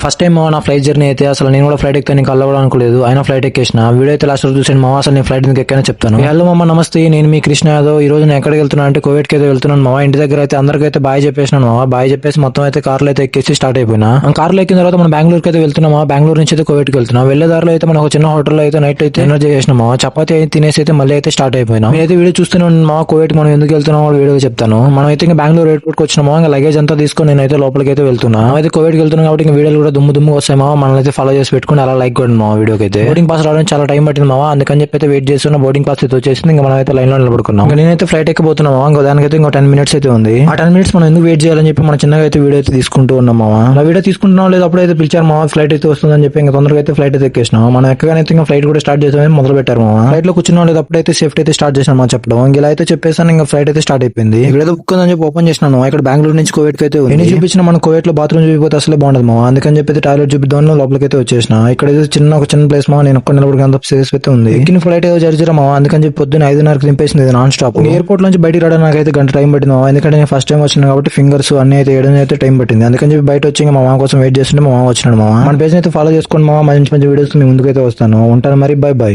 First time నా flight journey అయితే అసలు నేను కూడా ఫ్లైట్ ఎక్కితే నీకు అనుకోలేదు. అయినా ఫ్లైట్ ఎక్కేసిన. వీడియో అయితే లాస్ట్ చూసాను మావా. అసలు నేను ఫ్లైట్ ఎందుకు ఎక్కానో చెప్తాను. హలో మామ, నమస్తే. నేను మీ కృష్ణ యాదవ్. ఈ రోజు నేను ఎక్కడికి వెళ్తున్నా అంటే కోవిడ్ కి అయితే వెళ్తున్నాను మావా. ఇంటి దగ్గర అయితే అందరికైతే బాయ్ చెప్పేసినాను మావా. బాయ్ చెప్పేసి మొత్తం అయితే కార్లో అయితే ఎక్కేసి స్టార్ట్ అయిపోయినా. కార్లో ఎక్కిన తర్వాత మనం బెంగళూరుకి అయితే వెళ్తున్నాం. బెంగళూరు నుంచి అయితే కోవిడ్ కి వెళ్తున్నాం. వెళ్లే దారిలో అయితే మనం ఒక చిన్న హోటల్లో అయితే నైట్ అయితే డిన్నర్ చేసినాం మావా. చపాతి అయితే తినేసి అయితే మళ్ళీ అయితే స్టార్ట్ అయిపోయినా. నేనైతే వీడియో చూస్తున్నాను మావా. కోవిడ్ మనం ఎందుకు వెళ్తున్నాం వీడియో చెప్తాను. మనం అయితే ఇంకా బెంగళూరు ఎయిర్పోర్ట్ కి వచ్చినామో ఇంకా లగేజ్ అంతా తీసుకొని నేనైతే లోపలికి అయితే వెళ్తున్నా. అయితే కోవిడ్ కి వెళ్తున్నాం కాబట్టి ఇంకా వీడియోలు కూడా దుమ్ము వస్తాయి మావా. మనల్ని అయితే ఫాలో చేసి పెట్టుకుని అలా లైక్ కొట్టండి మా వీడియోకి అయితే. బోర్డింగ్ పాస్ రావడానికి చాలా టైం పట్టింది మావా. అందుకని చెప్పి అయితే వెయిట్ చేస్తున్నా. బోర్డింగ్ పాస్ అయితే వచ్చేసింది. ఇంకా మనం అయితే లైన్ లో నిలబడుకున్నాం. ఇంకా నేనైతే ఫ్లైట్ ఎక్కబోతున్నాం మావా. ఇంకో దానికైతే ఇంకో 10 minutes అయితే ఉంది. ఆ 10 minutes మనం ఎందుకు వెయిట్ చేయాలని చెప్పి మన చిన్నగా అయితే వీడియో అయితే తీసుకుంటూ ఉన్నాం మావా. అలా వీడియో తీసుకుంటున్నాం లేదు అప్పుడైతే పిలిచారు మావా. ఫ్లైట్ అయితే వస్తుందని చెప్పి ఇంకా తొందరగా అయితే ఫ్లైట్ అయితే ఎక్కేసినాం. మనం ఎక్కగానే ఇంకా ఫ్లైట్ కూడా స్టార్ట్ చేసామని మొదలు పెట్టారు మావా. ఫ్లైట్ లో కూర్చున్నాం లేదు అప్పుడైతే సేఫ్టీ అయితే స్టార్ట్ చేసాం మా చెప్పడం. ఇలా అయితే చెప్పేసాను. ఇంకా ఫ్లైట్ అయితే స్టార్ట్ అయిపోయింది. ఇక్కడ ఏదో బుక్ ఉందని చెప్పి ఓపెన్ చేసినాను. ఇక్కడ బెంగళూరు నుంచి కోవిడ్ కి అయితే ఎన్ని చూపించిన మనం కోవిడ్ లో బాత్రూమ్ చూపిపోతే అసలే బాగుండదు మావా. అందుకని చెప్పి టాయిలెట్ చూపిద్దాం లోపలికి అయితే వచ్చేసిన. ఇక్కడ ఒక చిన్న ప్లేస్ మా నేను ఒక్క నిలబడికి అంత సేఫ్ అయితే ఉంది. ఎక్కిన ఫ్లైట్ ఏదో జరిగిరా మావా. అందుకని చెప్పి పొద్దున్న 5:30కి దింపేసింది నాన్ స్టాప్. ఎయిర్పోర్ట్ నుంచి బయటికి రావడానికి నాకైతే గంట టైం పట్టింది మావా. ఎందుకంటే నేను ఫస్ట్ టైం వచ్చిన కాబట్టి ఫింగర్స్ అన్ని అయితే వేయడం అయితే టైం పట్టింది. అందుకని చెప్పి బయట వచ్చి మా మామ కోసం వెయిట్ చేస్తుంటే మా మామ వచ్చినాడు మావా. మన పేజ్ అయితే ఫాలో చేసుకోండి మావా. మంచి వీడియోస్ మీ ముందుకైతే వస్తాను. ఉంటాను మరి. By by.